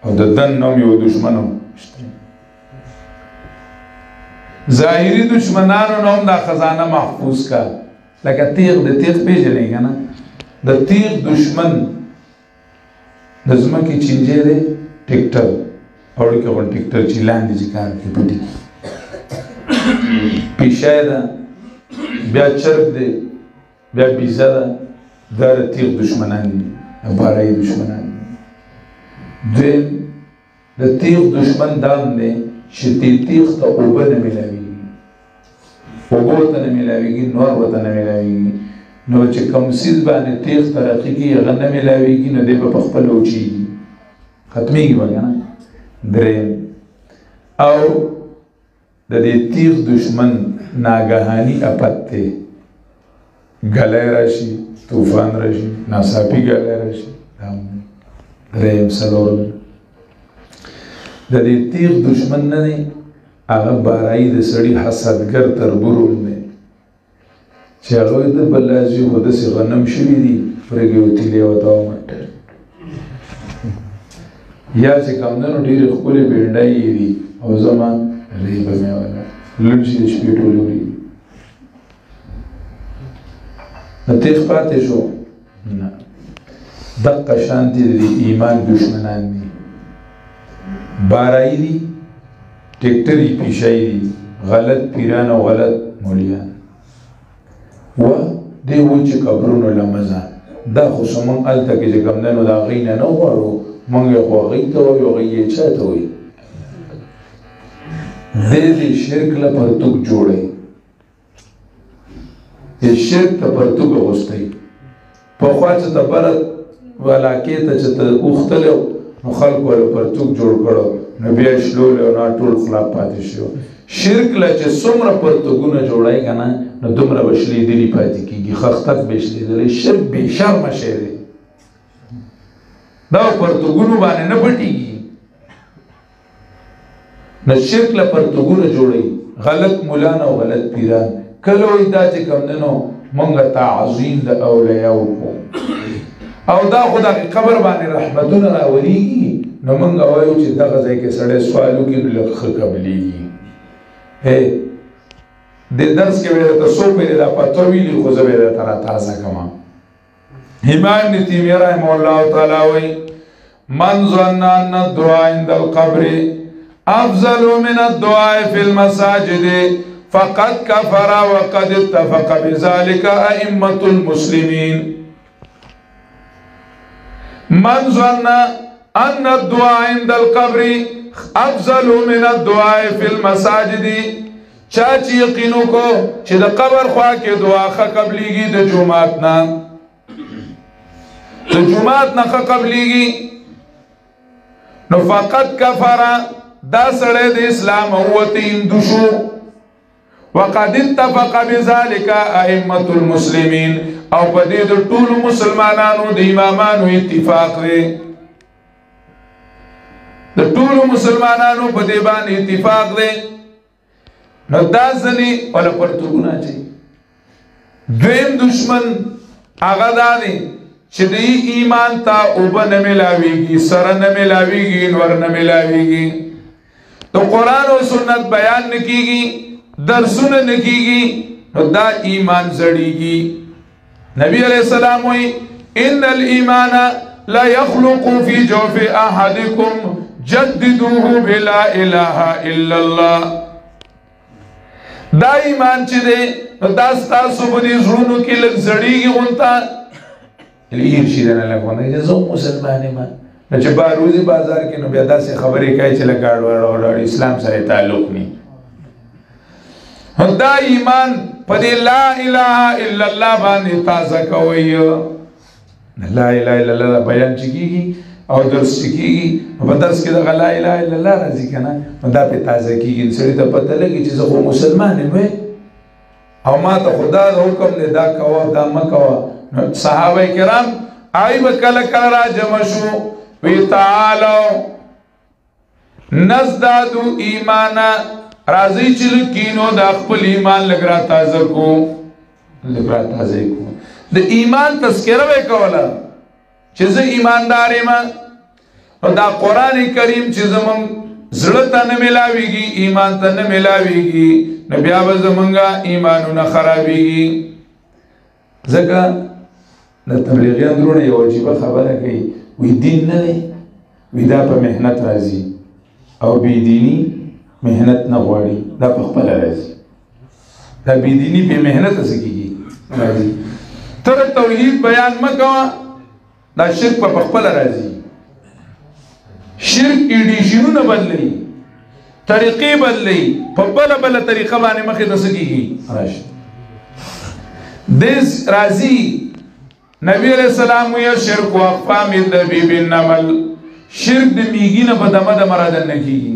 او د دن هم یو دشمن هم ظاهري دشمنانو نه هم دا خزانه محفوظ کا لکه تیغ د تیغ پېژنئ که نه د تیغ دشمن د ځمکې چینجی دی ټیکټر وړوکی غوند ټیکټر چې لاندې چې کار کوي پټي پیشی ده بیا چرګ دی بیا بیزه ده دا د تیغ دشمنان دي د بارایي دشمنان دي دویم د تیغ دشمن دا هم دی چې دې تیغ ته اوبه نه میلاویږي اوبه ورته نه میلاویږي نور ورته نه میلاویږي نو چې کوم څیز باندې تیغ ترقي کېږي هغه نه میلاویږي نو دی به په خپله وچېږي ختمېږي به که نه دریم او د دې تیغ دشمن ناګهاني افت دی ګلی راشي طوفان راشي ناڅاپي ګلی راشي دریم څلورم د دې تیغ دشمن نه دی هغه بارایي د سړي حسدګر تربور دی چې هغوی ته به لازي خو داسې غنم شوي دي پرېږې وتیلې ورته ومنډل یا چې کمدنو ډېرې ښکلې بېنډۍ یې دي او زما ریبه مې ولا لږ شي د شپې ټول وړي نو تېغ پاتې شو نه دقه شانتې د ایمان دشمنان دي بارایي دي ټیکټري پیشایي دي غلط پیران او غلط مولیان و دی و چې قبرونو لمزه دا خو زموږ هلته کې چې کمدنو د هغوی نه نه غواړو موږ یې خو هغوی ته وایو هغوی یې چا ته وایي دی د شرک له پرتوګ جوړوي د شرک ته پرتوګ اغوستی پخوا چې ته بره علاقې ته چې ته اوښتلی نو خلکو له پرتوګ جوړ کړو نو بیا یې شلولی او نه ټول خلاف پاتې شو شرک له چې څومره پرتوګونه جوړوي که نه نو دومره به شلېدلي پاتې کېږي خښتک به یې شلېدلی شرک بې شرمه شی دی دا پرتوګونو باندې نه پټېږي نو شرک له پرتوګونه جوړوي غلط مولان او غلط پیران کله وایي دا چې کمدنو مونږ تعظیم د اولیاو کوو او دا خو دغه قبر باندې رحمتونه راولیږي نو مونږ وایو چې دغه ځای کې سړی سوال وکړي نو لږ ښه قبلېږي د درس کې به درته څو پېرې دا پته ویلي خو زه به یې درته راتازه کړم امام ابن تیمیه رحمه الله تعالی وایي من ظن ان الدعاء عند القبر افضل من الدعاء في المساجد فقد كفر وقد اتفق بذلك ائمة المسلمين من ظن ان الدعاء عند القبر افضل من الدعاء في المساجد چا چې یقین وکړو چې د قبر خوا کې دعا ښه قبلېږي د جومات نه ښه قبلېږي نو فقط کفره دا سړی د اسلام ووتی هندو شو وقد اتفق بذلك ائمة المسلمین او په دې د ټولو مسلمانانو د امامانو اتفاق دی د ټولو مسلمانانو په دې باندې اتفاق دی نو دا ځنې ولا پرتوګونه اچوي دویم دشمن هغه دا دی چې د ایمان ته اوبه نه میلاویږي سره نه میلاویږي نور نه میلاویږي د قرآن او سنت بیان نه کیږي درسونه نه کیږي نو دا ایمان زړیږي نبی علیہ السلام وی ان الایمان لا يخلق في جوف احدكم جددوه بلا اله الا الله دا ایمان چې دی نو دا ستاسو په دې زړونو کې لږ زړیږي غونته لیر شي نه لګونه چې زه مسلمان یم نو چې باروزي بازار کې نو بیا داسې خبرې کوي چې لکه اړوړ اسلام سره تعلق نه دا ایمان په دې لا اله الا الله باندې تازه کوي لا اله الا الله بیان چکیږي او درس چکیږي په درس کې دا لا اله الا الله راځي کنه دا په تازه کیږي سړی ته پته لګي چې زه خو مسلمان یم او ما ته خدا د حکم نه دا کوه دا مکوه صحابه کرام آی وکله کله را جمع شو وی تعالو نزدادو ایمانا راځي چې کینو د خپل ایمان لګرا تازه کو د ایمان تذکره وکوله چې زه ایماندار یم او دا قران کریم چې زمون زړه ته نه ملاويږي ایمان ته نه ملاويږي نو بیا به زمونږه ایمانونه خرابېږي ځکه د تبلیغیان درونه یو عجیب خبره کوي وی دین نه دی وی دا په مهنت راځي او بی دینی مهنت نه غواړي دا په خپل راځي دا بی دینی په مهنت سکیږي راځي تر توحید بیان مکوا دا شرک په خپل راځي شرک ایډیشنونه بدلي طریقې بدلي په بل طریقه باندې مخې ته سکیږي راشي دز راځي نبی علیہ السلام وی شرک واقفا من دبیب النمل شرک د میګینه په دمه د مرادن نه کیږي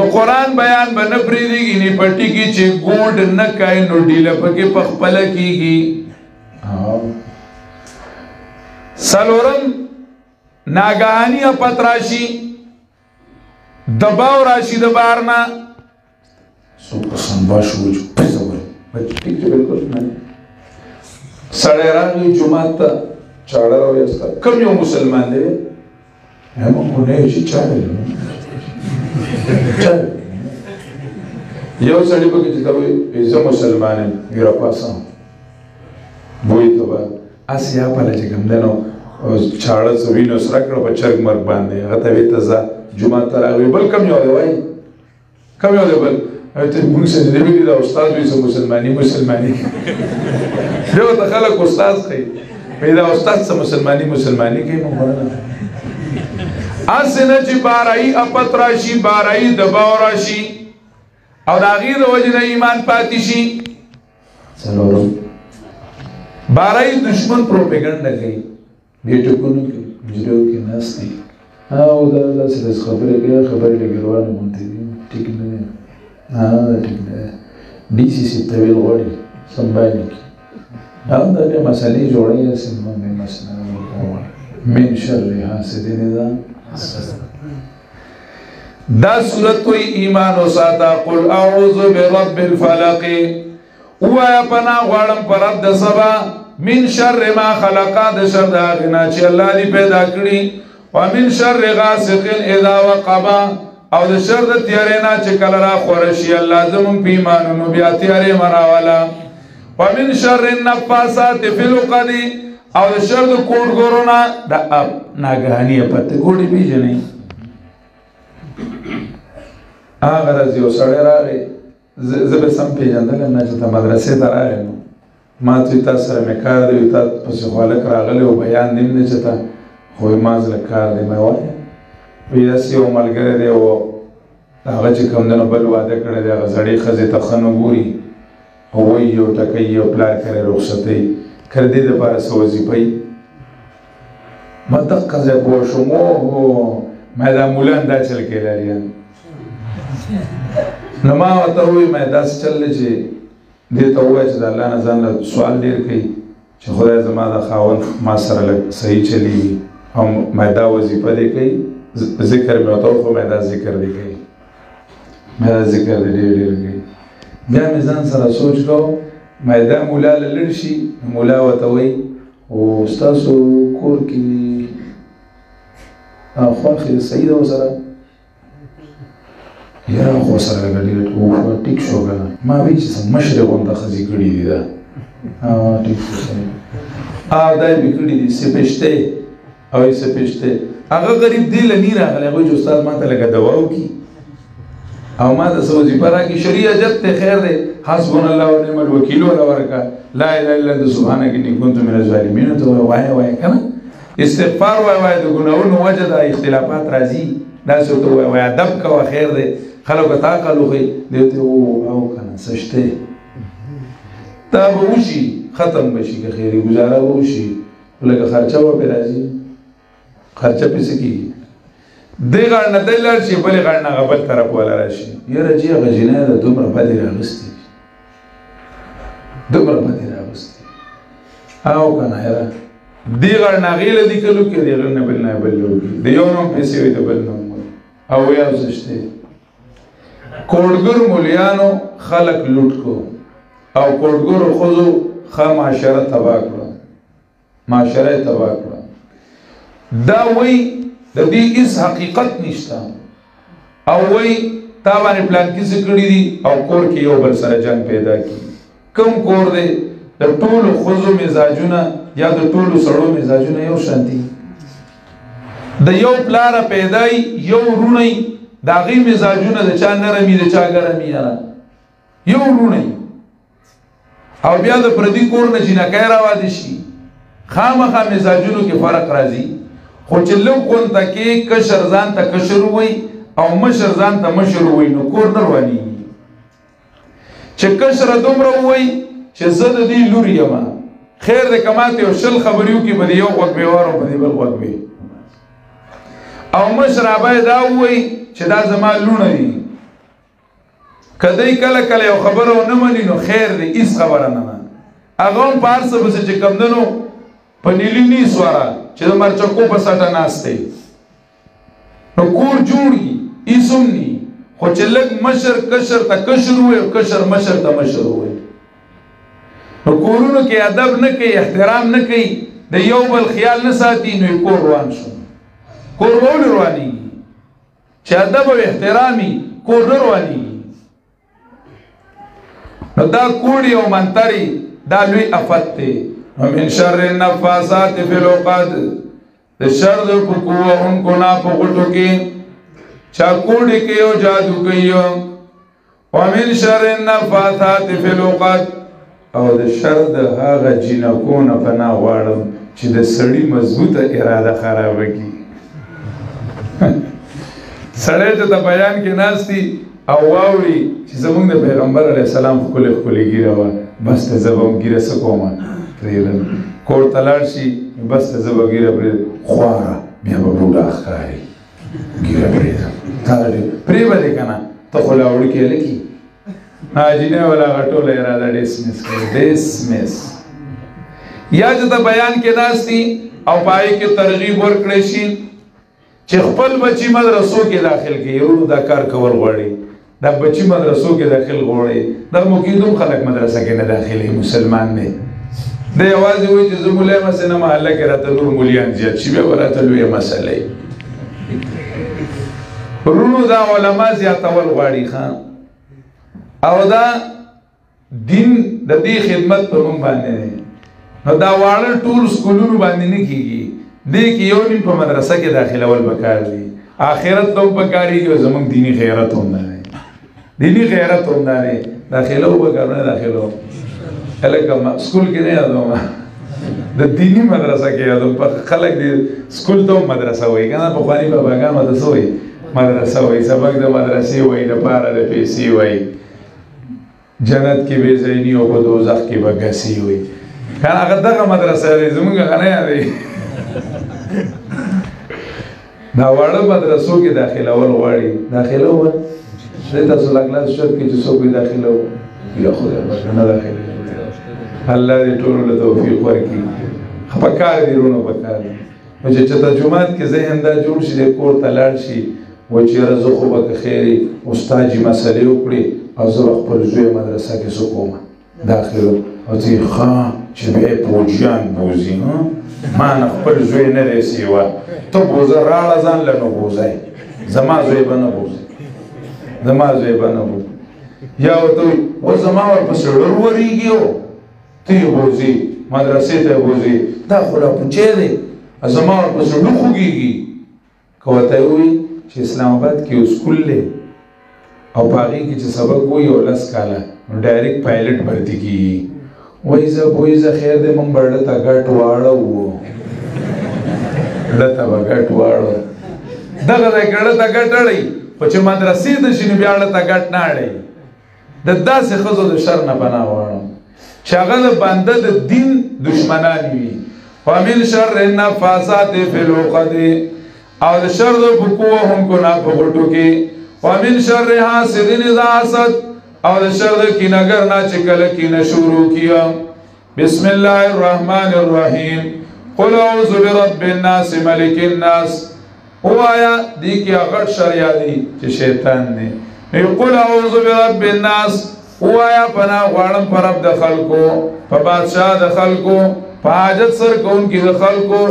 نو قرآن بیان به نه پریږدي نه پټي کی چې ګوډ نه کای نو ډیله پکې پخپل کیږي سلورم ناګهانی پتراشي دباو راشي د بارنا سو قسم باشو پزور ټیک ټیک بالکل نه سړی راغی جمعه ته چاړه راویسته کوم یو مسلمان دی همون خونه چی چاره چاره یو سړی پکې چې ته وایي زه مسلمان یم ګیره پاسم بوی ته به هسې یا پله چې کوم دی نو چاړه څه وینو سره کړه په چرګ مرګ باندې هغه ته وایي ته ځه جومات ته راغلی بل کم یو دی وایي کم یو دی بل ته مونږ سره دې ویلي دا استاد وایي څه مسلماني بیا ورته خلک استاد ښایي وایي دا استاد څه مسلماني کوي نو هسې نه چې بارایي اپت راشي بارایي دباو راشي او د هغې د وجې نه ایمان پاتې شي څلورم بارایي دشمن پروپیګنډه کوي بیټکونو کې حجرو کې ناست دي او دا داسې داسې خبرې کوي خبرې لږې روانې غوندې دي ټیک نه دی ټیک نه دی ډي سي سي طویل غواړي سمبالي کړي او دا بیا مسلې جوړوي هسې من شر حاسد اذا دا صورت کوئی ایمان و ساتا قل اعوذ برب الفلق اوایا پنا غوارم پر رب دا سبا من شر ما خلقا دا شر دا غنا چی اللہ دی پیدا کری ومن شر غاسق اذا وقبا او دا شر دا تیارینا چی کل را خورشی اللہ زمون پیمانو نبیا تیاری مراوالا ومن شر النفاسات فی العقد او دا شر دا کوڑ گورونا دا اب ناگہانی پتے کوڑی بیجے نہیں آغا رضی و سڑے راگی زب سم پیجندلم نا چتا مدرسے تا راگی نو ما توی تا سر میں کار دیوی تا پس خوالک راگلی و بیان دیم نے چتا خوی ماز لکار دی میں وائی وی دسی و ملگره دی و آغا چی کم دنو بل واده کرده دی آغا زڑی خزی تا خنو گوری وی یو تکی یو پلار کرے رخصتی کردی دی پارس وزیپای مدق قضی پوشمو میں دا مولان دا چل کے لاریان نما وطروی میں داس چل لی چی دیتا ہوئی چی دا اللہ نظام سوال دیر کئی چی خدای زمان دا خاون ما سر لگ صحیح چلی گی او میں دا وزیپا دے کئی ذکر میں وطرو خو میں دا ذکر دے کئی میں دا ذکر دے دیر کئی بیا میزان سر سوچ کو میں دا مولا للرشی مولا وطوی او استاسو کور کی خواخی صحیح دا سر یرا خو سره غړي او ټیک شو غا ما وی چې مشرق وند خزي کړي دي دا ټیک شو دای به کړي دي سپېشته او سپېشته هغه غریب دی لنی راغلی هغه جو استاد ما ته لګا دواو کی او ما د سوزي پرا کی شریعت ته خیر ده حسبنا الله ونعم الوکیل ولا ورکا لا اله الا انت سبحانك اني كنت من الظالمين تو وای کنه استغفار وای د ګناونو وجه د اختلافات راځي دا څه تو وای ادب کا خیر ده خلق تاقلو خی دیوتی او کنن سشته تا بوشی ختم بشی که خیری گزاره بوشی لگه خرچه و برازی خرچه پیسه کی دی غرنه دیلر شی بلی غرنه غبل طرف والا راشی یه رجی غجینه ده دومره بدی راغستی او کنه یره دی غرنه غیل دی کلو که دی غرنه بلنه بلو کی دی یو نام پیسی وی ده بلنه او یا سشته کوڑگر مولیانو خلق لوٹ کو او کوڑگر خوزو خوا معاشره تباہ کرو دا وی دا دی اس حقیقت نشتا او وی تابانی پلان کسی کردی دی او کور کی یو بل سر جنگ پیدا کی کم کور دے دا طول خوزو مزاجونا یا دا طول سڑو مزاجونا یو شانتی دا یو پلارا پیدای یو رونی دا غی مزاجونه د چا نرمی د چا ګرمی یاره یو رونی او بیا د پردی کور نه جنکای راوادي شي خامخا مزاجونو کې فرق راځي خو چې لو کون تکې کشر ځان ته کشر وای او مشر ځان ته مشر وای نو کور نه رواني چې کشر دومره وای چې زه د دې لور یم خیر د کماته او شل خبريو کې بده یو وخت به واره بده بل وخت به او مشر ابای دا وای چې دا زما لونه دي کدی کله کله یو خبره نه مني نو خیر دی هیڅ خبره نه ده هغه هم پارسه بس چې کمدنو په نیلی نی سواره چې د مرچکو په سټه ناسته نو کور جوړي ایسوم ني خو چې لږ مشر کشر ته کشر وي او کشر مشر ته مشر وي نو کورونو کې ادب نه کوي احترام نه کوي د یو بل خیال نه ساتي نو کور روان شو کور بول روانی چې ادب او احترامي کور روانی نو دا کوړی او منتری دا لوی افت دی ومن شر النفاثات فی العقد د شر د پکوونکو نه په غټو کې چا کوړی کې او جادو کوي ومن شر النفاثات فی العقد او د شر د هغه جنکو نه پناه غواړم چې د سړي مضبوطه اراده خرابه کړي سړی ته د بیان کې ناستي او واوري چې زمونږ د پیغمبر علیه السلام ښکلې ښکلې ږیره وه بس ته زه به هم ږیره څه کومه پرېږدم کور ته لاړ شي بس ته زه به ږیره پرېږدم خواره بیا به بوډا ښکاري ږیره پرېږدم پرېږدې که نه ته خو لا وړوکې هلکې حاجینه والا هغه ټوله اراده ډسمس کړي ډسمس یا چې ته بیان کې ناستي او په هغې کې ترغیب ورکړی شي چې خپل بچی مدرسو کې داخل کړي ورونو دا کار کول غواړي دا بچی مدرسو کې داخل غواړي دا موقعیدوم خلک مدرسه کې نه داخلي مسلمان دی دی یوازې وایي چې زه مولی یم هسې نه محله کې راته نور مولیان زیات شي بیا به راته لویه مسله یي ورونو دا علما زیاتول غواړي ښه او دا دین د دې خدمت په موږ باندې دی نو دا واړه ټول سکولونو باندې نه کېږي دې کې یو نیم په مدرسه کې داخلول پکار دي آخرت ته هم پکارېږي او زموږ دیني غیرت هم نه دی دیني غیرت هم نه دی داخله وبکار نه داخله هلکه سکول کې نه یادوم د دیني مدرسه کې یادوم خلک دې سکول ته هم مدرسه وایي که نه پخواني باباګانو ته څه وایي مدرسه وایي سبق د مدرسې وایي دپاره د پیسې وایي جنت کې بې ځایي او په دوزخ کې به ګسي وایي که نه هغه دغه مدرسه دی زمونږ هغه نه یادوي دا واړه مدرسو کې داخلول غواړي داخله وه دی تاسو لا کلاس شرط کې چې څوک وي داخله وه یا خدای ورکړه نه داخله الله دې ټولو له توفیق ورکړي پکار دي وروڼو پکار دي نو چې چېرته جومات کې ذهن دا جوړ شي دی کور ته لاړ شي وایي چې یاره زه خو به که خیر استاد جي مسلې وکړي او زه به خپل زوی مدرسه کې څه کومه داخله او ته یې ښه چې بیا یې پوجیان بوځي ما نه خپل زوی نه دی سیوا ته بوځه راړه ځان له نو بوځئ زما زوی به نه بوځي زما زوی به نه بوځي یا ورته وایي و زما ورپسې ډر ورېږي او ته یې بوځي مدرسې ته یې بوځي دا خو لا پوچی دی زما ورپسې ډو خوږېږي که ورته یې ووایي چې اسلام آباد کې یو سکول دی او په هغې کې چې سبق وایي او 10 کاله نو ډایرکټ پایلټ भर्ती کېږي وایي زه پوهې زه خیر دی موږ به ډه ته ګټ واړو ډه ته به ګټ واړو دغه ځای کې ډه ته ګټ اړئ خو چې مدرسې ته شي نو بیا ډه ته ګټ نه اړئ د داسې ښځو د شر نه پناه غواړم چې هغه د بنده د دین دشمنان وي ومن شر النفاثات فی العقد او د شر د پکوونکو نه په غټو کې ومن شر حاسد اذا حسد او د شر د کینهګر نه چې کله کینه شروع کیا بسم الله الرحمن الرحیم قل اعوذ برب الناس ملک الناس وایا دی کې هغه شر یادي چې شیطان دی قل اعوذ برب الناس وایا پناه غواړم پر رب د خلکو په بادشاہ د خلکو په حاجت سر کوونکي د خلکو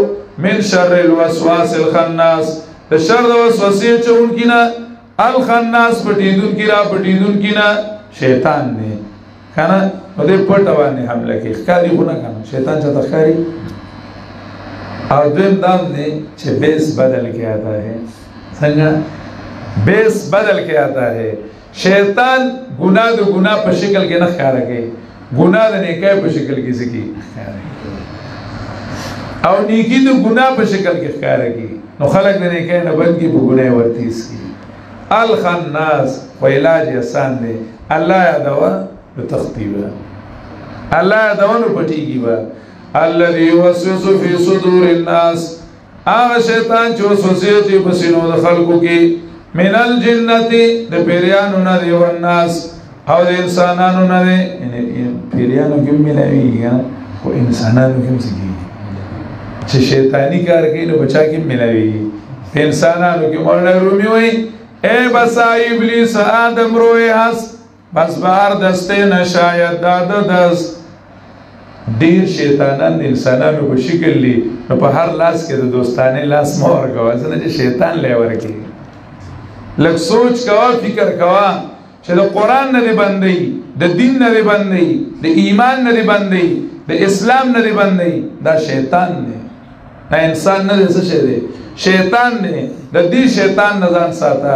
من شر الوسواس الخناس د شر د وسوسې چونکي نه الخناس پټیدونکي را پټیدونکي نه شیطان دی که نه نو دې پټه باندې حمله کوي ښکاري خو نه که نه شیطان چاته ښکاري اور دویم دام دی چې بیس بدل کے آتا ہے څنګه بیس بدل کے آتا ہے شیطان گناہ دو گناہ په شکل کې نه ښکاره کوي گناہ د نیکۍ په شکل کې څه کوي او نیکی دو گناہ په شکل کې ښکاره کوي نو خلک د نیکۍ نه بد کړي په ګناه ورتیز کړي الخناس خو علاج آسان دی الله یادوه نو تختی به الله یادوه نو پټېږي به الذي يوسوس في صدور الناس هغه شیطان چې وسوسې اچوي په سینو د خلکو کې من الجنة د پیریانو نه دی والناس او د انسانانو نه دی پیریانو کې هم ملاویږي خو انسانانو کې هم څه کېږي چې شیطاني کار کوي نو په چا کې هم ملاویږي په انسانانو کې مولانا رومي وایي ای بسا ابلیس آدم روی هست بس بهر دسته نشاید داده دست ډیر شیطانان د انسانانو په شکل دي نو په هر لاس کې د دوستانه لاس مو ورکوه ځکه چې شیطان لی ورکړي لږ سوچ کوه فکر کوه چې د قرآن نه دی بندي د دین نه دی بندي د ایمان نه دی بندي د اسلام نه دی بندي دا شیطان دی دا انسان نه دی څه شی دی شیطان دی د دې شیطان نه ځان ساته